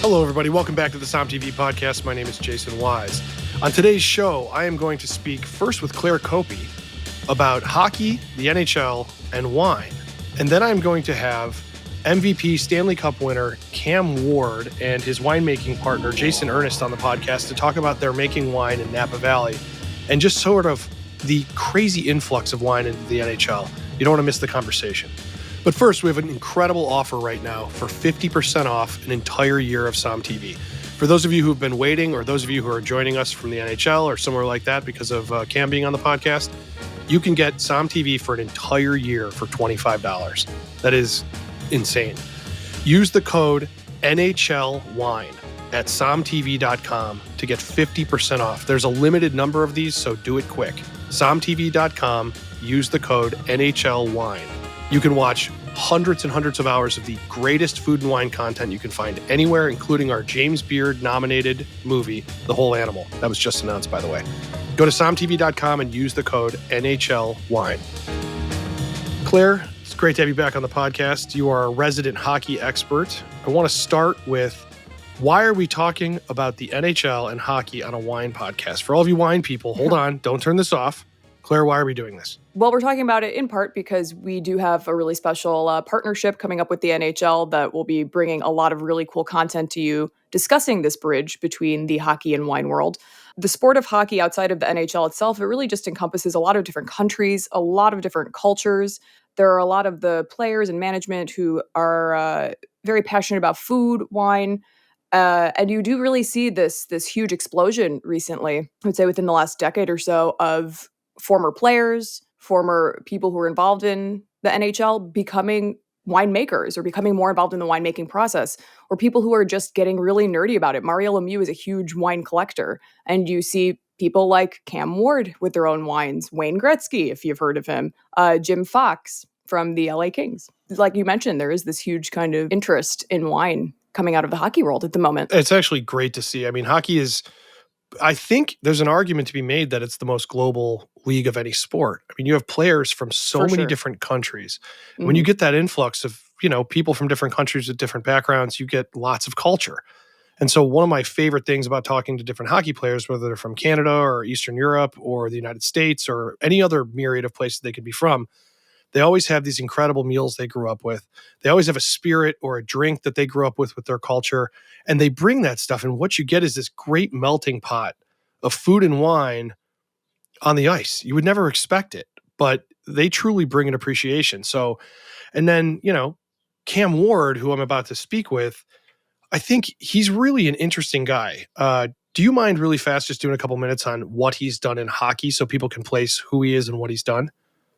Hello, everybody. Welcome back to the SOM TV podcast. My name is Jason Wise. On today's show, I am going to speak first with Claire Copey about hockey, the NHL, and wine. And then I'm going to have MVP Stanley Cup winner Cam Ward and his winemaking partner Jason Ernest on the podcast to talk about their making wine in Napa Valley and just sort of the crazy influx of wine into the NHL. You don't want to miss the conversation. But first, we have an incredible offer right now for 50% off an entire year of SOM TV. For those of you who've been waiting, or those of you who are joining us from the NHL or somewhere like that because of Cam being on the podcast, you can get SOM TV for an entire year for $25. That is insane. Use the code NHLWINE at somtv.com to get 50% off. There's a limited number of these, so do it quick. somtv.com, use the code NHLWINE. You can watch hundreds and hundreds of hours of the greatest food and wine content you can find anywhere, including our James Beard nominated movie, The Whole Animal. That was just announced, by the way. Go to somtv.com and use the code NHLWINE. Claire, it's great to have you back on the podcast. You are a resident hockey expert. I want to start with, why are we talking about the NHL and hockey on a wine podcast? For all of you wine people, hold on, don't turn this off. Claire, why are we doing this? Well, we're talking about it in part because we do have a really special partnership coming up with the NHL that will be bringing a lot of really cool content to you, discussing this bridge between the hockey and wine world. The sport of hockey outside of the NHL itself, it really just encompasses a lot of different countries, a lot of different cultures. There are a lot of the players and management who are very passionate about food, wine, and you do really see this huge explosion recently, I would say within the last decade or so, of former players, former people who were involved in the NHL becoming winemakers or becoming more involved in the winemaking process, or people who are just getting really nerdy about it. Mario Lemieux is a huge wine collector, and you see people like Cam Ward with their own wines, Wayne Gretzky, if you've heard of him, Jim Fox from the LA Kings. Like you mentioned, there is this huge kind of interest in wine coming out of the hockey world at the moment. It's actually great to see. I mean, hockey is, I think there's an argument to be made that it's the most global league of any sport. I mean, you have players from so many different countries. Mm-hmm. When you get that influx of, people from different countries with different backgrounds, you get lots of culture. And so one of my favorite things about talking to different hockey players, whether they're from Canada or Eastern Europe or the United States or any other myriad of places they could be from, they always have these incredible meals they grew up with. They always have a spirit or a drink that they grew up with their culture. And they bring that stuff. And what you get is this great melting pot of food and wine on the ice. You would never expect it, but they truly bring an appreciation. So, and then, Cam Ward, who I'm about to speak with, I think he's really an interesting guy. Do you mind really fast just doing a couple minutes on what he's done in hockey so people can place who he is and what he's done?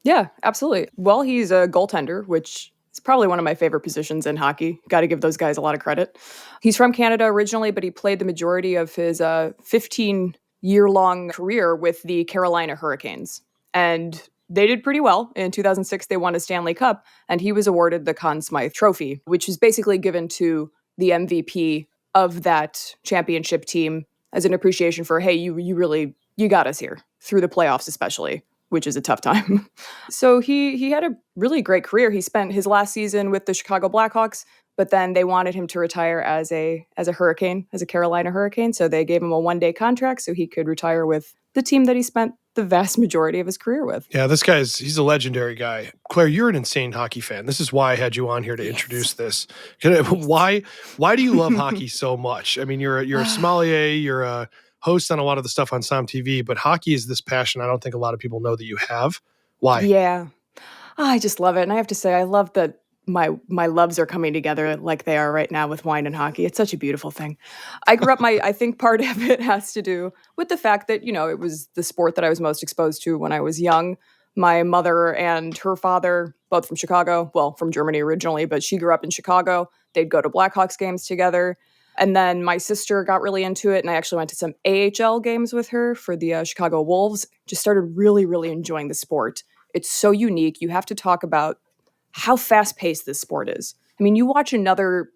Yeah, absolutely. Well, he's a goaltender, which is probably one of my favorite positions in hockey. Got to give those guys a lot of credit. He's from Canada originally, but he played the majority of his 15-year-long career with the Carolina Hurricanes. And they did pretty well. In 2006, they won a Stanley Cup, and he was awarded the Conn Smythe Trophy, which is basically given to the MVP of that championship team as an appreciation for, hey, you got us here, through the playoffs especially, which is a tough time. So he had a really great career. He spent his last season with the Chicago Blackhawks, but then they wanted him to retire as a Hurricane, as a Carolina Hurricane. So they gave him a one-day contract so he could retire with the team that he spent the vast majority of his career with. Yeah, this he's a legendary guy. Claire, you're an insane hockey fan. This is why I had you on here to introduce this. Why do you love hockey so much? I mean, you're a sommelier, you're a host on a lot of the stuff on SOM TV, but hockey is this passion I don't think a lot of people know that you have. Why? Yeah. I just love it. And I have to say, I love that my loves are coming together like they are right now with wine and hockey. It's such a beautiful thing. I grew up, I think part of it has to do with the fact that, it was the sport that I was most exposed to when I was young. My mother and her father, both from Chicago, well, from Germany originally, but she grew up in Chicago. They'd go to Blackhawks games together. And then my sister got really into it, and I actually went to some AHL games with her for the Chicago Wolves. Just started really, really enjoying the sport. It's so unique. You have to talk about how fast-paced this sport is. I mean, you watch another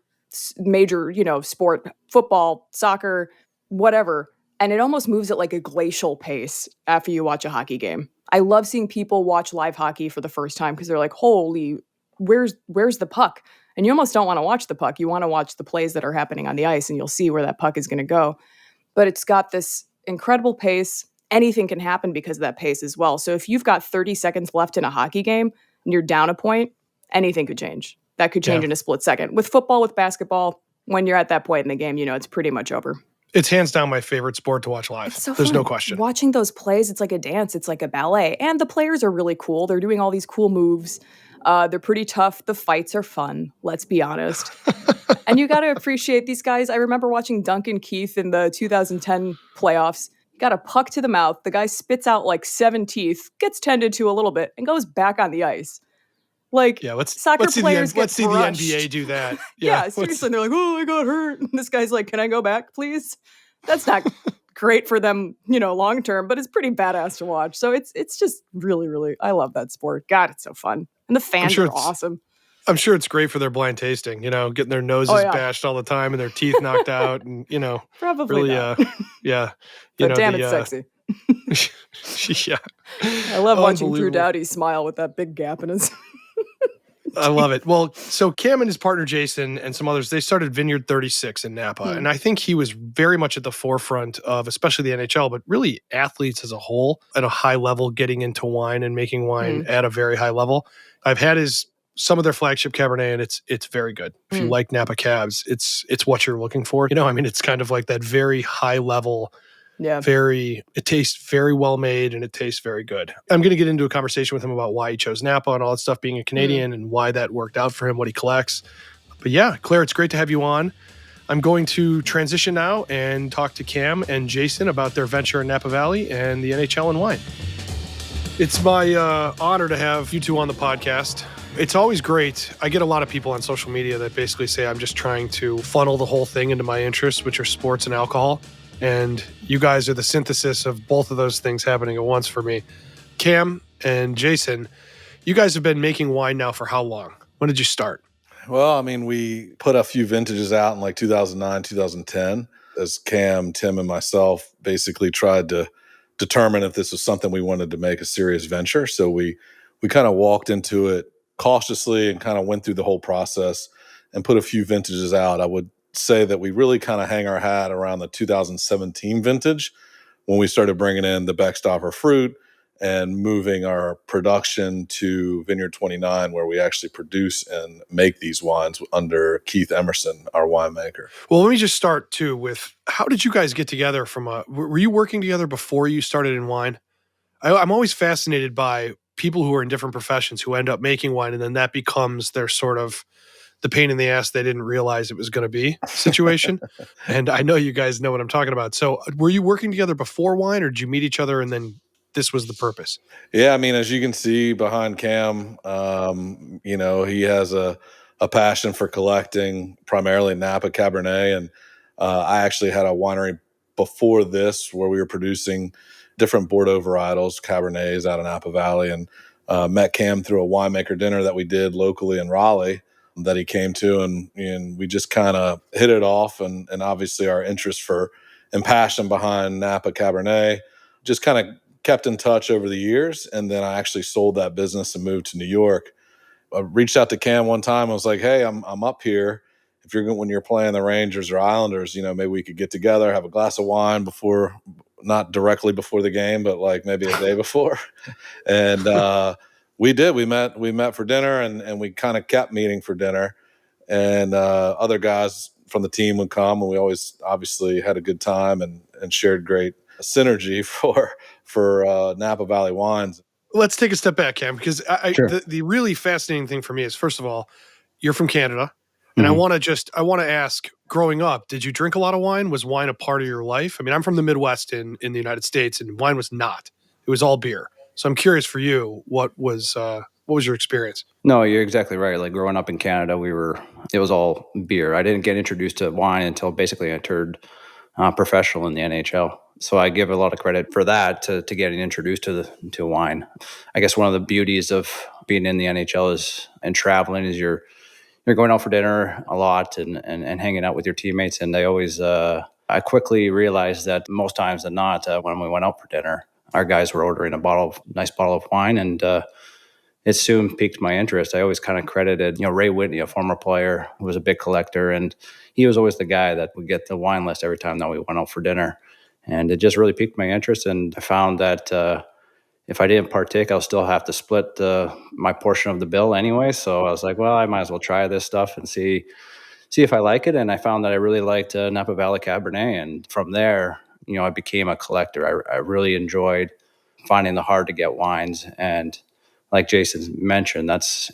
major, sport, football, soccer, whatever, and it almost moves at like a glacial pace after you watch a hockey game. I love seeing people watch live hockey for the first time because they're like, holy, where's the puck? And And you almost don't want to watch the puck. You want to watch the plays that are happening on the ice, and you'll see where that puck is going to go. But it's got this incredible pace. Anything can happen because of that pace as well. So if you've got 30 seconds left in a hockey game and you're down a point, anything could change. That could change in a split second. With football, with basketball, when you're at that point in the game, it's pretty much over. It's hands down my favorite sport to watch live. So There's fun. no question. Watching those plays, it's like a dance. It's like a ballet. And the players are really cool. They're doing all these cool moves. They're pretty tough. The fights are fun. Let's be honest. And you got to appreciate these guys. I remember watching Duncan Keith in the 2010 playoffs. Got a puck to the mouth. The guy spits out like 7 teeth, gets tended to a little bit, and goes back on the ice. Like, soccer players let's see the brushed. NBA do that. Yeah, seriously. They're like, oh, I got hurt. And this guy's like, can I go back, please? That's not great for them, long term, but it's pretty badass to watch. So it's just really, really, I love that sport. God, it's so fun. And the fans are awesome. I'm sure it's great for their blind tasting, getting their noses bashed all the time and their teeth knocked out and, probably really, not. Yeah. But damn, it's sexy. Yeah. I love watching Drew Doughty smile with that big gap in his... I love it. Well, so Cam and his partner Jason and some others, they started Vineyard 36 in Napa. And I think he was very much at the forefront of, especially the NHL, but really athletes as a whole at a high level, getting into wine and making wine at a very high level. I've had some of their flagship Cabernet, and it's very good. If you like Napa Cabs, it's what you're looking for. It's kind of like that very high level. Yeah. It tastes very well made and it tastes very good. I'm going to get into a conversation with him about why he chose Napa and all that stuff, being a Canadian and why that worked out for him, what he collects. But yeah, Claire, it's great to have you on. I'm going to transition now and talk to Cam and Jason about their venture in Napa Valley and the NHL and wine. It's my honor to have you two on the podcast. It's always great. I get a lot of people on social media that basically say I'm just trying to funnel the whole thing into my interests, which are sports and alcohol. And you guys are the synthesis of both of those things happening at once for me. Cam and Jason, you guys have been making wine now for how long? When did you start? Well, we put a few vintages out in like 2009, 2010, as Cam, Tim, and myself basically tried to determine if this was something we wanted to make a serious venture. So we kind of walked into it cautiously and kind of went through the whole process and put a few vintages out. I would say that we really kind of hang our hat around the 2017 vintage when we started bringing in the Beckstoffer fruit and moving our production to Vineyard 29, where we actually produce and make these wines under Keith Emerson, our winemaker. Well, let me just start too with, how did you guys get together were you working together before you started in wine? I'm always fascinated by people who are in different professions who end up making wine, and then that becomes their sort of the pain in the ass they didn't realize it was going to be situation. And I know you guys know what I'm talking about. So were you working together before wine, or did you meet each other and then this was the purpose? Yeah, as you can see behind Cam, he has a passion for collecting primarily Napa Cabernet. And I actually had a winery before this where we were producing different Bordeaux varietals, Cabernets out of Napa Valley, and met Cam through a winemaker dinner that we did locally in Raleigh that he came to, and we just kind of hit it off, and obviously our interest and passion behind Napa Cabernet just kind of kept in touch over the years. And then I actually sold that business and moved to New York. I reached out to Cam one time. I was like, hey, I'm up here. When you're playing the Rangers or Islanders, maybe we could get together, have a glass of wine before, not directly before the game, but like maybe a day before. And we did. We met for dinner, and we kind of kept meeting for dinner. And other guys from the team would come, and we always obviously had a good time and shared great synergy for Napa Valley wines. Let's take a step back, Cam, because Sure. The really fascinating thing for me is, first of all, you're from Canada. And I want to ask, growing up, did you drink a lot of wine? Was wine a part of your life? I'm from the Midwest in the United States, and wine was not. It was all beer. So I'm curious for you, what was your experience? No, you're exactly right. Like growing up in Canada, it was all beer. I didn't get introduced to wine until basically I turned professional in the NHL. So I give a lot of credit for that to getting introduced to wine. I guess one of the beauties of being in the NHL and traveling is you're going out for dinner a lot and hanging out with your teammates. And they always, I quickly realized that most times than not, when we went out for dinner, our guys were ordering a nice bottle of wine. And it soon piqued my interest. I always kind of credited, Ray Whitney, a former player who was a big collector, and he was always the guy that would get the wine list every time that we went out for dinner. And it just really piqued my interest. And I found that if I didn't partake, I'll still have to split my portion of the bill anyway. So I was like, well, I might as well try this stuff and see if I like it. And I found that I really liked Napa Valley Cabernet. And from there, I became a collector. I really enjoyed finding the hard to get wines. And like Jason mentioned, that's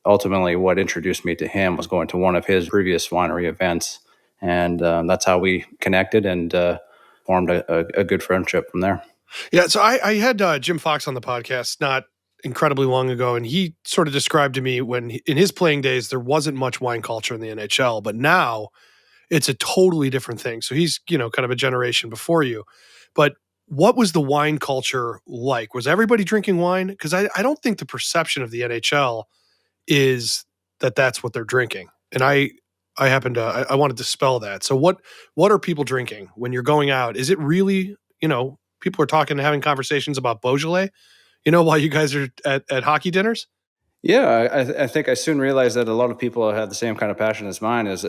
ultimately what introduced me to him, was going to one of his previous winery events. And that's how we connected and formed a good friendship from there. Yeah, so I had Jim Fox on the podcast not incredibly long ago, and he sort of described to me when in his playing days there wasn't much wine culture in the NHL, but now it's a totally different thing. So he's, kind of a generation before you. But what was the wine culture like? Was everybody drinking wine? Because I don't think the perception of the NHL is that that's what they're drinking. And I happen to I want to dispel that. So what are people drinking when you're going out? Is it really, people are talking and having conversations about Beaujolais, while you guys are at hockey dinners? Yeah, I think I soon realized that a lot of people had the same kind of passion as mine, as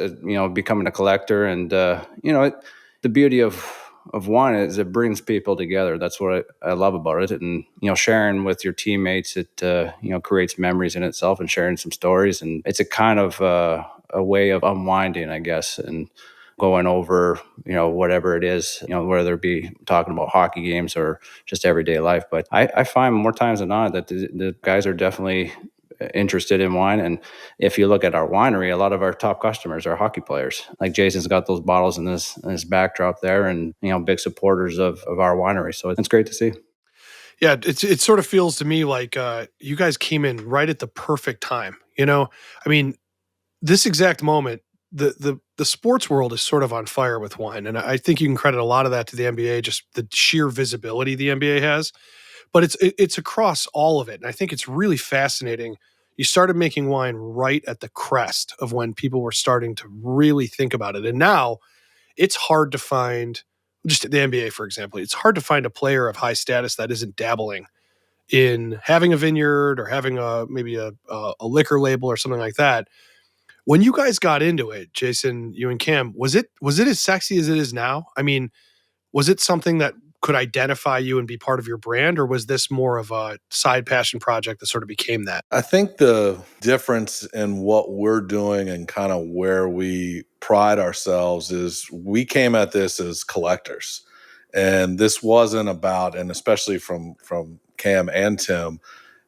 becoming a collector, and the beauty of wine is it brings people together. That's what I love about it, and sharing with your teammates, it creates memories in itself, and sharing some stories, and it's a kind of a way of unwinding, I guess, and going over whatever it is, whether it be talking about hockey games or just everyday life. But I find more times than not that the guys are definitely interested in wine. And if you look at our winery, a lot of our top customers are hockey players. Like Jason's got those bottles in his backdrop there, and big supporters of our winery. So it's great to see. Yeah, it sort of feels to me like you guys came in right at the perfect time. I mean, this exact moment, the sports world is sort of on fire with wine, and I think you can credit a lot of that to the NBA, just the sheer visibility the NBA has. But it's across all of it, and I think it's really fascinating. You started making wine right at the crest of when people were starting to really think about it, and now it's hard to find. Just the NBA, for example, it's hard to find a player of high status that isn't dabbling in having a vineyard or having maybe a liquor label or something like that. When you guys got into it, Jason, you and Cam, was it as sexy as it is now? I mean, was it something that could identify you and be part of your brand, or was this more of a side passion project that sort of became that? I think the difference in what we're doing and kind of where we pride ourselves is we came at this as collectors. And this wasn't about, and especially from Cam and Tim,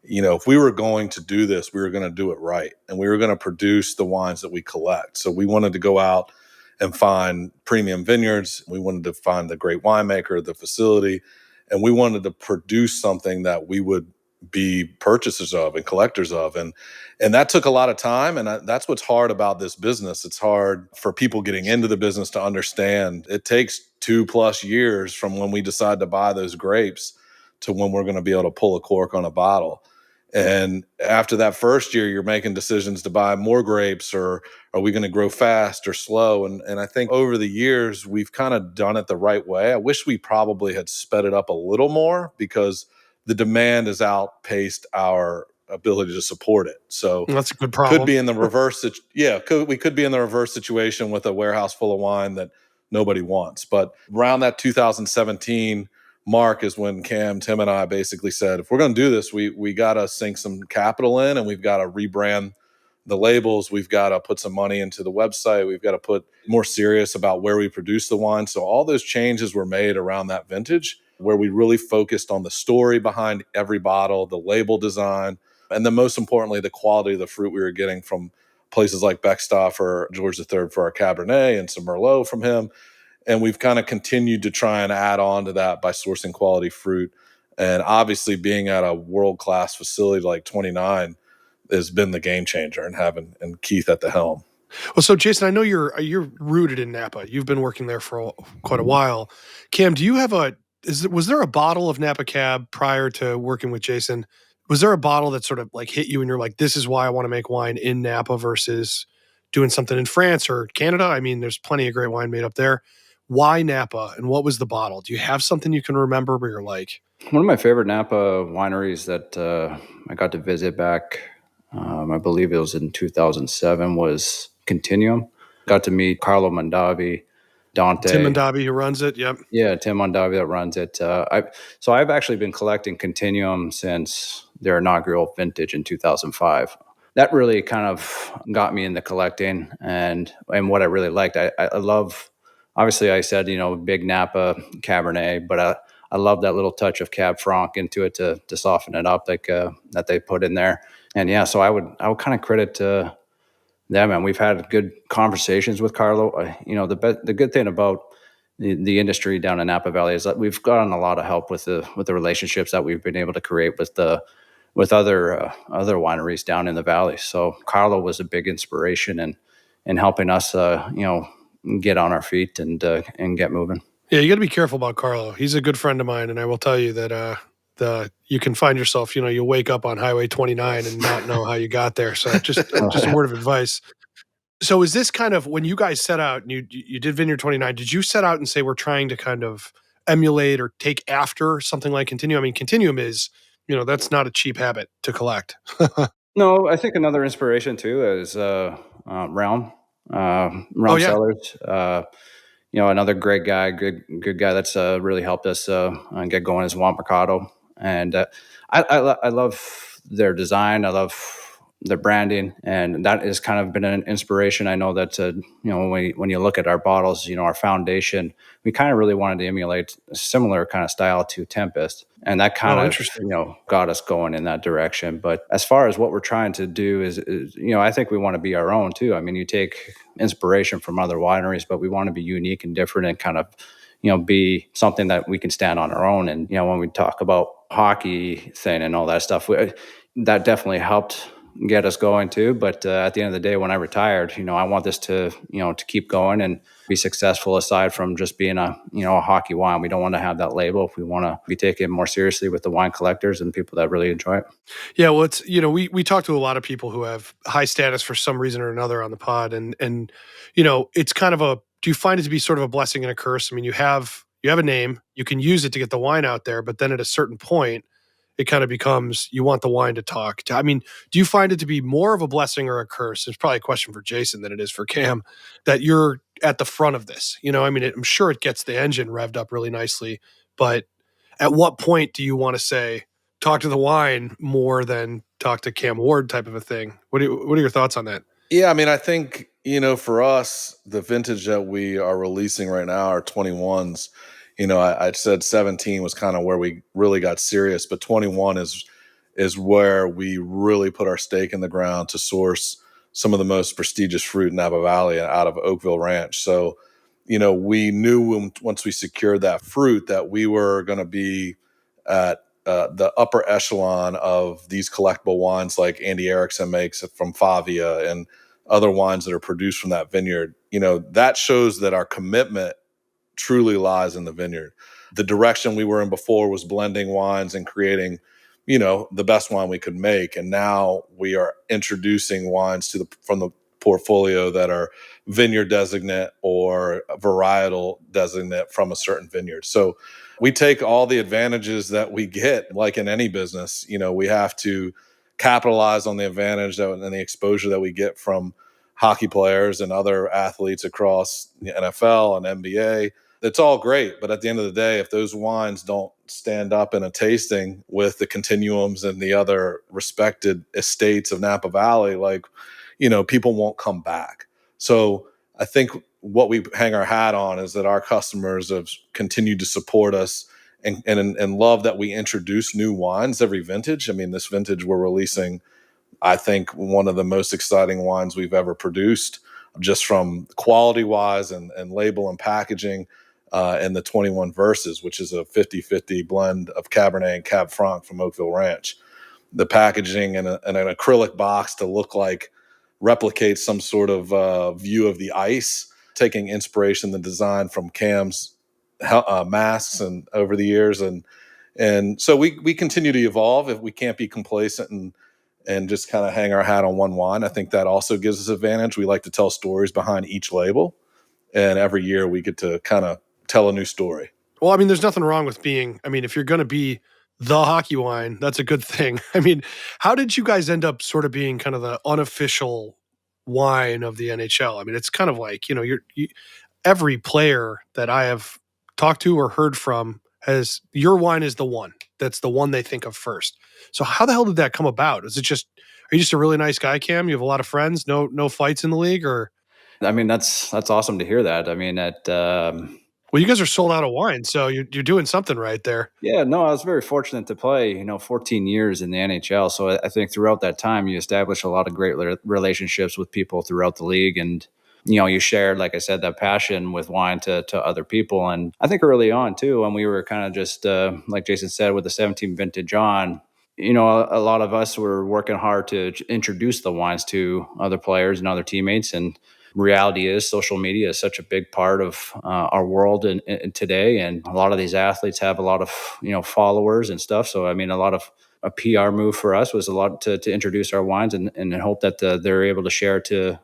if we were going to do this, we were going to do it right. And we were going to produce the wines that we collect. So we wanted to go out and find premium vineyards. We wanted to find the great winemaker, the facility, and we wanted to produce something that we would be purchasers of and collectors of. And that took a lot of time. And that's what's hard about this business. It's hard for people getting into the business to understand. It takes 2+ years from when we decide to buy those grapes to when we're going to be able to pull a cork on a bottle. And after that first year, you're making decisions to buy more grapes, or are we going to grow fast or slow? And I think over the years, we've kind of done it the right way. I wish we probably had sped it up a little more, because the demand has outpaced our ability to support it. So that's a good problem. Could be in the reverse. We could be in the reverse situation with a warehouse full of wine that nobody wants. But around that 2017 mark is when Cam, Tim, and I basically said, if we're going to do this, we got to sink some capital in, and we've got to rebrand the labels. We've got to put some money into the website. We've got to put more serious about where we produce the wine. So all those changes were made around that vintage, where we really focused on the story behind every bottle, the label design, and then most importantly, the quality of the fruit we were getting from places like Beckstoff or George III for our Cabernet, and some Merlot from him. And we've kind of continued to try and add on to that by sourcing quality fruit. And obviously being at a world-class facility like 29 has been the game changer, and having Keith at the helm. Well, so Jason, I know you're rooted in Napa. You've been working there for quite a while. Cam, do you have was there a bottle of Napa Cab prior to working with Jason? Was there a bottle that sort of like hit you and you're like, this is why I want to make wine in Napa versus doing something in France or Canada? I mean, there's plenty of great wine made up there. Why Napa, and what was the bottle? Do you have something you can remember where you're like, One of my favorite Napa wineries that I got to visit back, I believe it was in 2007, was Continuum. Got to meet Carlo Mondavi, Tim Dante. Mondavi who runs it? Yep. Yeah, Tim Mondavi that runs it. I've actually been collecting Continuum since their inaugural vintage in 2005. That really kind of got me into collecting, and what I really liked. I love, obviously I said, big Napa Cabernet, but I love that little touch of Cab Franc into it to soften it up, like that they put in there. And yeah, so I would kind of credit them, and we've had good conversations with Carlo. The good thing about the industry down in Napa Valley is that we've gotten a lot of help with the relationships that we've been able to create with other wineries down in the valley. So Carlo was a big inspiration in helping us get on our feet and get moving. Yeah, you got to be careful about Carlo. He's a good friend of mine, and I will tell you that you can find yourself, you wake up on Highway 29 and not know how you got there. So just a word of advice. So is this kind of when you guys set out and you did Vineyard 29? Did you set out and say we're trying to kind of emulate or take after something like Continuum? I mean, Continuum is that's not a cheap habit to collect. No, I think another inspiration too is Realm Oh yeah, Cellars. Another great guy, good guy that's really helped us get going is Juan Mercado, and I love their design. I love their branding, and that has kind of been an inspiration. I know that when you look at our bottles, our foundation, we kind of really wanted to emulate a similar kind of style to Tempest, and that kind of interesting. got us going in that direction. But as far as what we're trying to do is I think we want to be our own too. I mean, you take inspiration from other wineries, but we want to be unique and different and kind of be something that we can stand on our own. And when we talk about hockey thing and all that stuff, that definitely helped get us going too. But at the end of the day, when I retired, I want this to to keep going and be successful aside from just being a hockey wine. We don't want to have that label. We want to be taken more seriously with the wine collectors and people that really enjoy it. Yeah, well, it's we talk to a lot of people who have high status for some reason or another on the pod, and it's kind of a. Do you find it to be sort of a blessing and a curse? I mean, you have a name, you can use it to get the wine out there, but then at a certain point, it kind of becomes you want the wine to talk. I mean, do you find it to be more of a blessing or a curse? It's probably a question for Jason than it is for Cam that you're at the front of this. I mean, I'm sure it gets the engine revved up really nicely, but at what point do you want to say talk to the wine more than talk to Cam Ward type of a thing? What are your thoughts on that? Yeah, I mean, I think, for us, the vintage that we are releasing right now are 21s. I said 17 was kind of where we really got serious, but 21 is where we really put our stake in the ground to source some of the most prestigious fruit in Napa Valley out of Oakville Ranch. So, we knew once we secured that fruit that we were going to be at the upper echelon of these collectible wines like Andy Erickson makes from Favia and other wines that are produced from that vineyard. That shows that our commitment truly lies in the vineyard. The direction we were in before was blending wines and creating, the best wine we could make. And now we are introducing wines from the portfolio that are vineyard designate or varietal designate from a certain vineyard. So we take all the advantages that we get, like in any business. We have to capitalize on the advantage and the exposure that we get from hockey players and other athletes across the NFL and NBA. It's all great, but at the end of the day, if those wines don't stand up in a tasting with the Continuums and the other respected estates of Napa Valley, people won't come back. So I think what we hang our hat on is that our customers have continued to support us and love that we introduce new wines every vintage. I mean, this vintage we're releasing, I think, one of the most exciting wines we've ever produced, just from quality wise and label and packaging. And the 21 Verses, which is a 50-50 blend of Cabernet and Cab Franc from Oakville Ranch. The packaging in an acrylic box to replicate some sort of view of the ice, taking inspiration, the design from Cam's masks and over the years. And so we continue to evolve. If we can't be complacent and just kind of hang our hat on one wine, I think that also gives us advantage. We like to tell stories behind each label. And every year we get to kind of tell a new story. Well, I mean, there's nothing wrong with being, I mean, if you're going to be the hockey wine, that's a good thing. I mean, how did you guys end up sort of being kind of the unofficial wine of the NHL? I mean, it's kind of like, every player that I have talked to or heard from has, your wine is the one. That's the one they think of first. So how the hell did that come about? Is it just, are you just a really nice guy, Cam? You have a lot of friends, no fights in the league, or? I mean, that's awesome to hear that. I mean, Well, you guys are sold out of wine, so you're doing something right there. yeah, no, I was very fortunate to play, 14 years in the NHL. So I think throughout that time, you establish a lot of great relationships with people throughout the league. And, you shared, like I said, that passion with wine to other people. And I think early on, too, when we were kind of just, like Jason said, with the 17 vintage on, a lot of us were working hard to introduce the wines to other players and other teammates. And reality is social media is such a big part of our world and today, and a lot of these athletes have a lot of followers and stuff. So I mean, a lot of a PR move for us was a lot to introduce our wines and hope that they're able to share to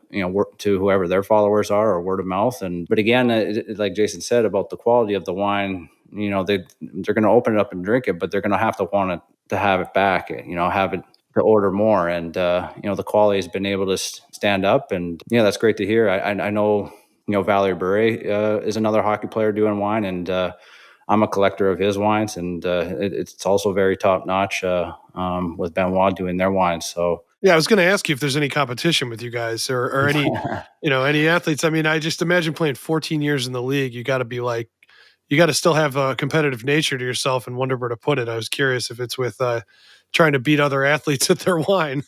to whoever their followers are, or word of mouth. And but again, like Jason said about the quality of the wine, they're going to open it up and drink it, but they're going to have to want it to have it back, have it to order more. And the quality has been able to stand up, and that's great to hear. I know Valerie Bure is another hockey player doing wine, and I'm a collector of his wines, and it's also very top notch with Benoit doing their wines. So yeah, I was going to ask you if there's any competition with you guys or any any athletes. I mean, I just imagine playing 14 years in the league. You got to be like, you got to still have a competitive nature to yourself and wonder where to put it. I was curious if it's with trying to beat other athletes at their wine.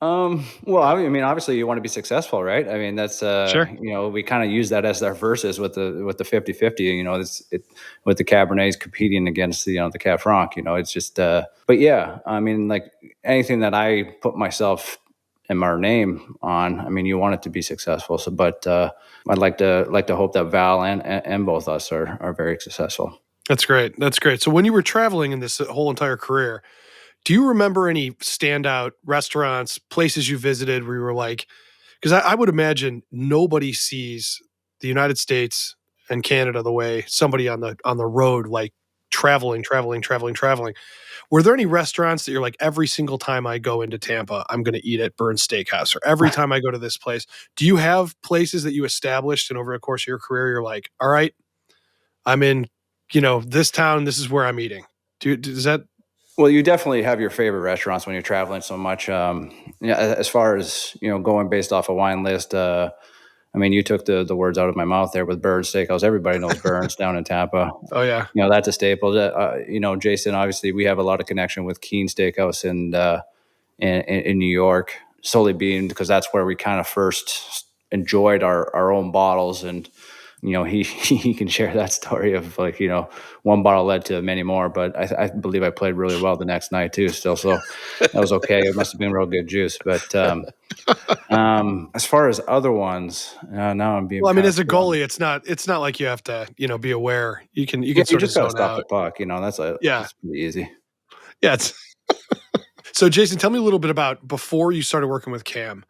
Well, I mean, obviously you want to be successful, right? I mean, that's, Sure. we kind of use that as our verses with the 50-50, with the Cabernets competing against the Cab Franc, it's just, but yeah, I mean, like anything that I put myself and our name on, I mean, you want it to be successful. So, but, I'd like to hope that Val and both us are very successful. That's great. That's great. So when you were traveling in this whole entire career, do you remember any standout restaurants, places you visited where you were like, because I would imagine nobody sees the United States and Canada the way somebody on the road, like traveling. Were there any restaurants that you're like, every single time I go into Tampa, I'm going to eat at Burns Steakhouse, or every time I go to this place? Do you have places that you established and over the course of your career, you're like, all right, I'm in, this town, this is where I'm eating? Does that? Well, you definitely have your favorite restaurants when you're traveling so much. As far as going based off a wine list, I mean, you took the words out of my mouth there with Burns Steakhouse. Everybody knows Burns down in Tampa. Oh yeah, that's a staple. Jason, obviously, we have a lot of connection with Keene Steakhouse in New York, solely being because that's where we kind of first enjoyed our own bottles. And he can share that story of like, one bottle led to many more, but I believe I played really well the next night too still. So that was okay. It must've been real good juice. But as far as other ones, now I'm being, well, I mean, as a goalie, it's not like you have to, be aware. You can sort of just gotta stop out. the puck. That's pretty easy. Yeah. So Jason, tell me a little bit about before you started working with Cam.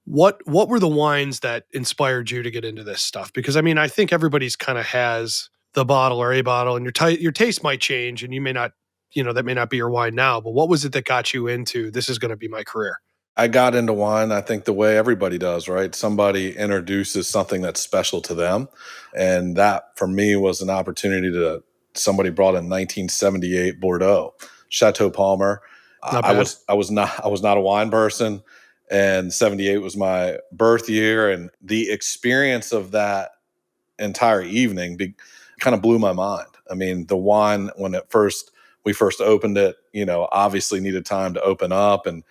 What were the wines that inspired you to get into this stuff? Because I mean, I think everybody's kind of has the bottle or a bottle, and your taste might change, and you may not, that may not be your wine now. But what was it that got you into this is going to be my career? I got into wine, I think the way everybody does, right? Somebody introduces something that's special to them. And that for me was an opportunity somebody brought in 1978 Bordeaux, Chateau Palmer. I was not a wine person, and 78 was my birth year. And the experience of that entire evening kind of blew my mind. I mean, the wine, when we first opened it, obviously needed time to open up, and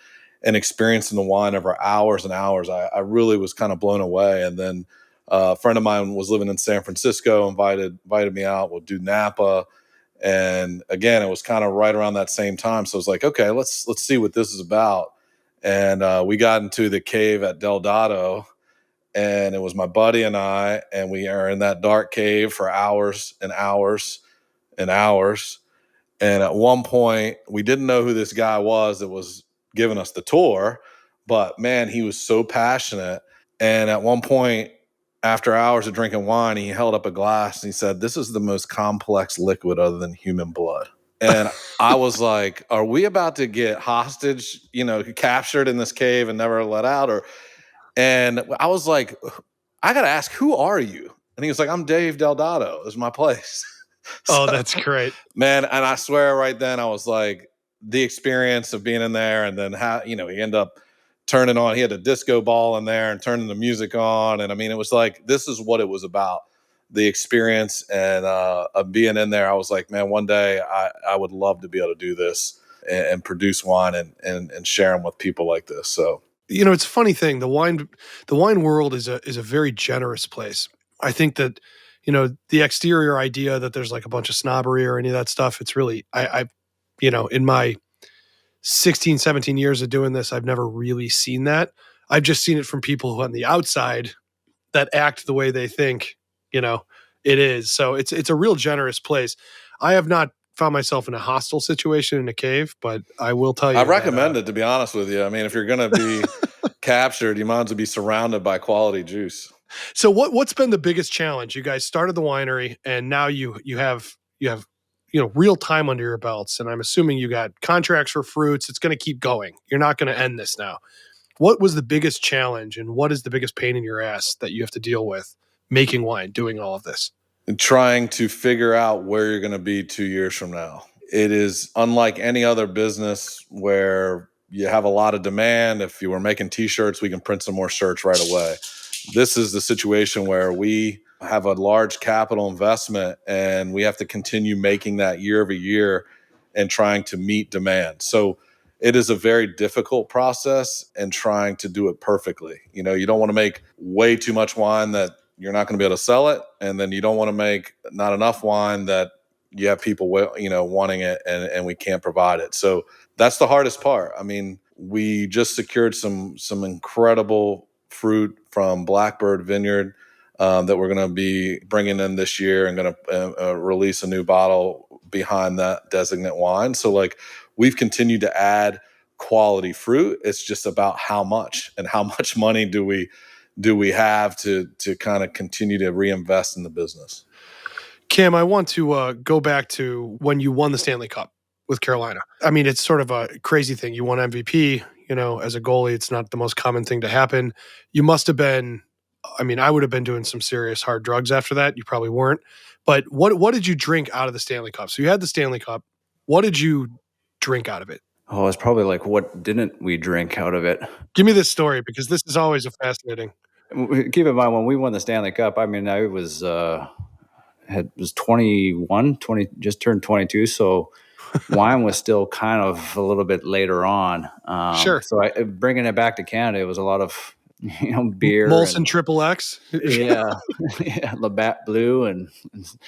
experiencing the wine over hours and hours, I really was kind of blown away. And then a friend of mine was living in San Francisco, invited me out. We'll do Napa. And again, it was kind of right around that same time. So I was like, okay, let's see what this is about. And we got into the cave at Del Dado, and it was my buddy and I, and we are in that dark cave for hours and hours and hours. And at one point, we didn't know who this guy was that was giving us the tour, but man, he was so passionate. And at one point, after hours of drinking wine, he held up a glass and he said, "This is the most complex liquid other than human blood." And I was like, "Are we about to get hostage, captured in this cave and never let out?" And I was like, "I got to ask, who are you?" And he was like, "I'm Dave Delgado. This is my place." Oh, that's great, man. And I swear right then I was like, the experience of being in there, and then how, he ended up turning on, he had a disco ball in there and turning the music on. And I mean, it was like, this is what it was about, the experience and of being in there. I was like, man, one day I would love to be able to do this and produce wine and share them with people like this. So, it's a funny thing. The wine world is a very generous place. I think that, the exterior idea that there's like a bunch of snobbery or any of that stuff, it's really, in my 16, 17 years of doing this, I've never really seen that. I've just seen it from people who on the outside that act the way they think, it is. So it's a real generous place. I have not found myself in a hostile situation in a cave, but I will tell you, I recommend it, to be honest with you. I mean, if you're going to be captured, you might as well be surrounded by quality juice. So what's been the biggest challenge? You guys started the winery, and now you have real time under your belts, and I'm assuming you got contracts for fruits. It's going to keep going. You're not going to end this now. What was the biggest challenge, and what is the biggest pain in your ass that you have to deal with making wine, doing all of this? And trying to figure out where you're going to be 2 years from now. It is unlike any other business where you have a lot of demand. If you were making t-shirts, we can print some more shirts right away. This is the situation where we have a large capital investment and we have to continue making that year over year and trying to meet demand. So it is a very difficult process and trying to do it perfectly. You don't want to make way too much wine that you're not going to be able to sell it. And then you don't want to make not enough wine that you have people, wanting it and we can't provide it. So that's the hardest part. I mean, we just secured some incredible fruit from Blackbird Vineyard that we're going to be bringing in this year and going to release a new bottle behind that designate wine. So like, we've continued to add quality fruit. It's just about how much money do we have to kind of continue to reinvest in the business. Cam, I want to go back to when you won the Stanley Cup with Carolina. I mean, it's sort of a crazy thing. You won MVP, as a goalie, it's not the most common thing to happen. You must have been, I would have been doing some serious hard drugs after that. You probably weren't. But what did you drink out of the Stanley Cup? So you had the Stanley Cup. What did you drink out of it? Oh, it's probably like, what didn't we drink out of it? Give me this story, because this is always a fascinating. Keep in mind, when we won the Stanley Cup, I was 21, just turned 22. So wine was still kind of a little bit later on. Sure. So bringing it back to Canada, it was a lot of, beer. Molson Triple X. Yeah. Labatt Blue and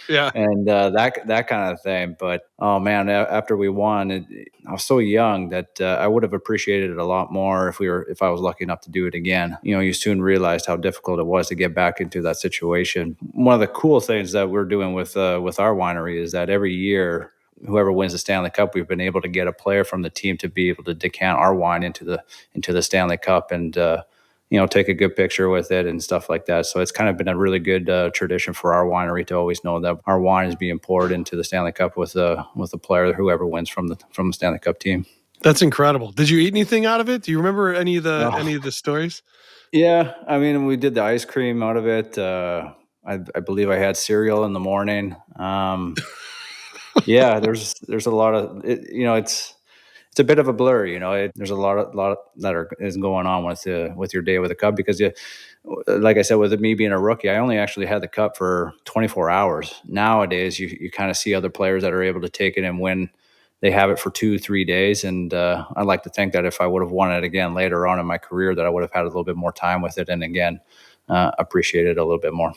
that kind of thing. But, oh man, after we won, I was so young that I would have appreciated it a lot more if I was lucky enough to do it again. You soon realized how difficult it was to get back into that situation. One of the cool things that we're doing with our winery is that every year, whoever wins the Stanley Cup, we've been able to get a player from the team to be able to decant our wine into the Stanley Cup and take a good picture with it and stuff like that. So it's kind of been a really good tradition for our winery to always know that our wine is being poured into the Stanley Cup with a player, whoever wins from the Stanley Cup team. That's incredible. Did you eat anything out of it? Do you remember any of the stories? Yeah, we did the ice cream out of it. I believe I had cereal in the morning. Yeah, there's a lot of it, it's a bit of a blur, there's a lot that is going on with your day with the Cup, because like I said, with me being a rookie, I only actually had the Cup for 24 hours. Nowadays, you kind of see other players that are able to take it and win. They have it for 2-3 days. And I'd like to think that if I would have won it again later on in my career, that I would have had a little bit more time with it. And again, appreciate it a little bit more.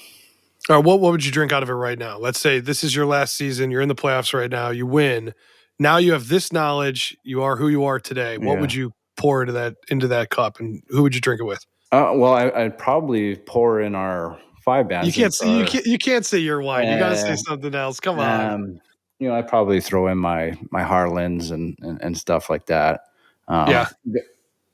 All right, what would you drink out of it right now? Let's say this is your last season. You're in the playoffs right now. You win. Now you have this knowledge. You are who you are today. What would you pour into that cup, and who would you drink it with? Well, I'd probably pour in our 5 bands. You can't say your wine. You got to say something else. Come on. I'd probably throw in my Harlans and stuff like that.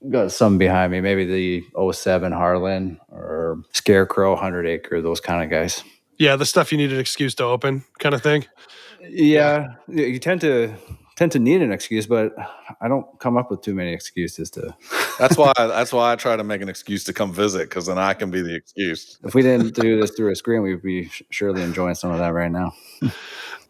got some behind me, maybe the '07 Harlan or Scarecrow 100 Acre, those kind of guys. Yeah, the stuff you need an excuse to open kind of thing. Yeah, you tend to need an excuse, but I don't come up with too many excuses to. That's why I try to make an excuse to come visit, because then I can be the excuse. If we didn't do this through a screen, we'd be surely enjoying some of that right now.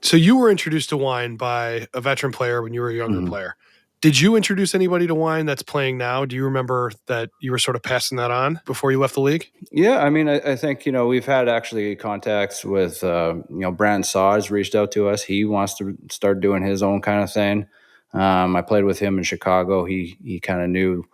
So you were introduced to wine by a veteran player when you were a younger player. Did you introduce anybody to wine that's playing now? Do you remember that you were sort of passing that on before you left the league? Yeah, I mean, I think, we've had actually contacts with, Brandon Saws reached out to us. He wants to start doing his own kind of thing. I played with him in Chicago. He kind of knew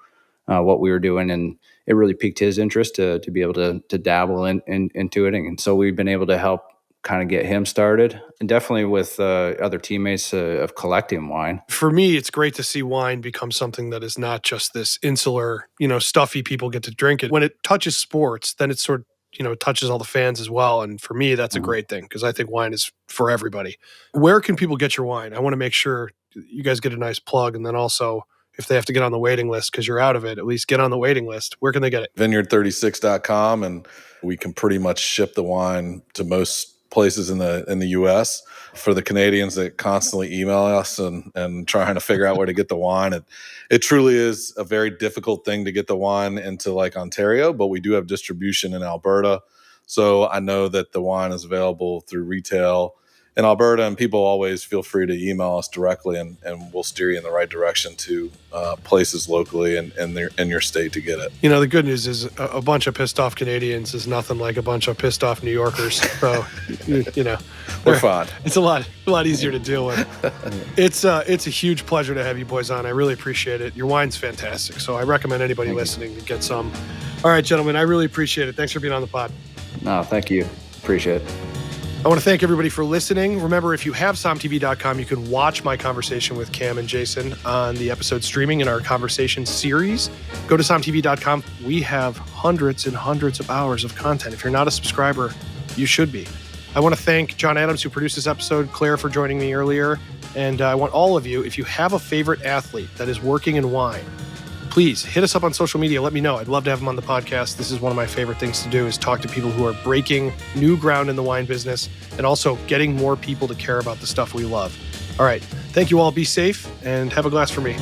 what we were doing, and it really piqued his interest to be able to dabble into it. And so we've been able to help kind of get him started, and definitely with other teammates of collecting wine. For me, it's great to see wine become something that is not just this insular, stuffy people get to drink it. When it touches sports, then it sort of, it touches all the fans as well. And for me, that's a great thing, because I think wine is for everybody. Where can people get your wine? I want to make sure you guys get a nice plug. And then also, if they have to get on the waiting list because you're out of it, at least get on the waiting list. Where can they get it? Vineyard36.com, and we can pretty much ship the wine to most places in the U.S. For the Canadians that constantly email us and trying to figure out where to get the wine, it truly is a very difficult thing to get the wine into like Ontario, but we do have distribution in Alberta. So I know that the wine is available through retail in Alberta, and people always feel free to email us directly, and we'll steer you in the right direction to places locally in your state to get it. The good news is a bunch of pissed off Canadians is nothing like a bunch of pissed off New Yorkers. So, we're fine. It's a lot easier to deal with. It's a huge pleasure to have you boys on. I really appreciate it. Your wine's fantastic. So I recommend anybody listening to get some. All right, gentlemen, I really appreciate it. Thanks for being on the pod. No, thank you. Appreciate it. I want to thank everybody for listening. Remember, if you have SomTV.com, you can watch my conversation with Cam and Jason on the episode streaming in our conversation series. Go to SomTV.com. We have hundreds and hundreds of hours of content. If you're not a subscriber, you should be. I want to thank John Adams, who produced this episode, Claire for joining me earlier. And I want all of you, if you have a favorite athlete that is working in wine, please hit us up on social media. Let me know. I'd love to have them on the podcast. This is one of my favorite things to do, is talk to people who are breaking new ground in the wine business and also getting more people to care about the stuff we love. All right. Thank you all. Be safe and have a glass for me.